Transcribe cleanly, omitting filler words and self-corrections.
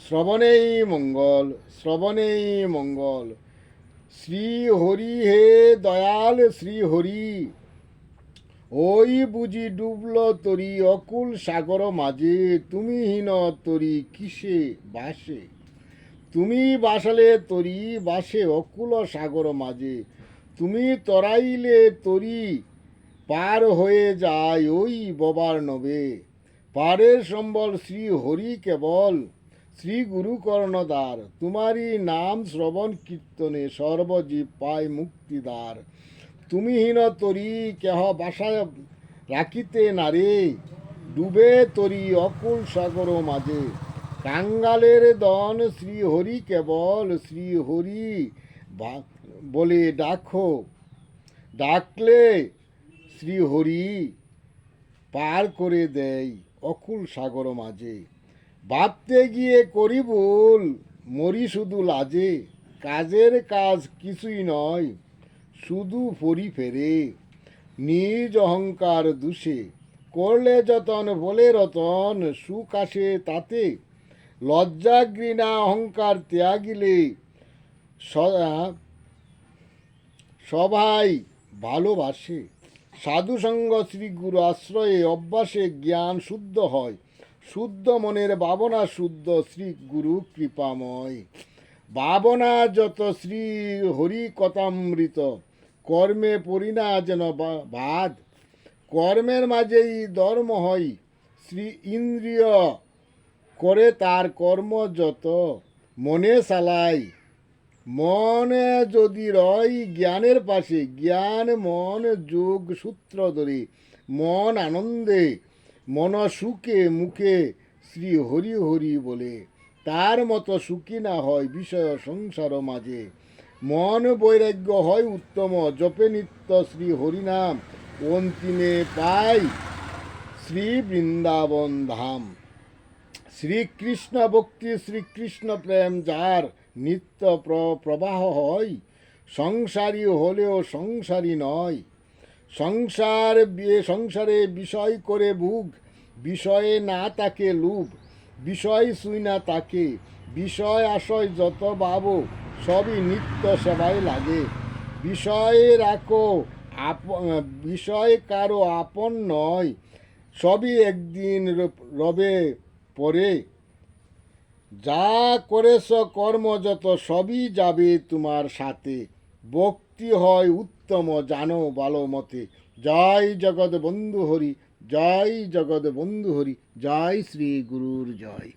শ্রবণেই মঙ্গল, শ্রবণেই মঙ্গল। শ্রী হরি হে দয়াল শ্রী হরি, ওই বুঝি ডুবল তরি অকুল সাগর মাঝে, তুমি হীন তরি কিসে বাসে। তুমি বাসালে তরি বাসে অকুল সাগর মাঝে, তুমি তরাইলে তরি পার হয়ে যায় ওই ববার নবে। পারের সম্বল শ্রী হরি কেবল, শ্রী গুরু কর্ণদার, তোমারই নাম শ্রবণ কীর্তনে সর্বজীব পায় মুক্তিদার। তুমি হীন তরি কেহ বাসায় রাখিতে নারে, ডুবে তরি অকুল সাগর মাঝে। কাঙ্গালের দন শ্রী হরি কেবল, শ্রী হরি বলে ডাকো, ডাকলে শ্রী হরি পার করে দেয় অকুল সাগর মাঝে। ভাবতে গিয়ে করি ভুল, মরি শুধু লাজে, কাজের কাজ কিছুই নয় শুধু পরি ফেরে। নিজ অহংকার দোষে করলে যতন বলে রতন, সুখ আসে তাতে লজ্জা ঘৃণা অহংকার ত্যাগিলে সবাই ভালোবাসে। সাধুসঙ্গ শ্রী গুরু আশ্রয়ে অভ্যাসে জ্ঞান শুদ্ধ হয়, শুদ্ধ মনের ভাবনা শুদ্ধ শ্রী গুরু কৃপাময়। ভাবনা যত শ্রী হরি কথামৃত, কর্মে পরিণা যেন বাদ। কর্মের মাঝেই ধর্ম হয়, শ্রী ইন্দ্রিয় করে তার কর্ম যত, মনে চালায় মনে যদি রয় জ্ঞানের পাশে, জ্ঞান মন যোগ সূত্র ধরে, মন আনন্দে মন সুখে মুখে শ্রী হরি হরি বলে। তার মতো সুখী না হয় বিষয় সংসার মাঝে, মন বৈরাগ্য হয় উত্তম জপে নিত্য শ্রী হরিনাম, অন্তিমে পাই শ্রী বৃন্দাবন ধাম। শ্রীকৃষ্ণ ভক্তি শ্রীকৃষ্ণ প্রেম যার নিত্য প্রবাহ হয়, সংসারী হলেও সংসারী নয়। সংসারে বিষয় করে ভোগ, বিষয়ে না তাকে লোভ, বিষয় ছুঁই না তাকে, বিষয় আশয় যত ভাবো সবই নিত্য সেবায় লাগে। বিষয়ে রাখো বিষয় কারো আপন নয়, সবই একদিন রবে পরে। যা করেছ কর্ম যত সবই যাবে তোমার সাথে, ভক্তি হয় উত্তম জানো ভালো মতে। জয় জগৎ বন্ধু হরি, জয় জগৎ বন্ধু হরি, জয় শ্রী গুরুর জয়।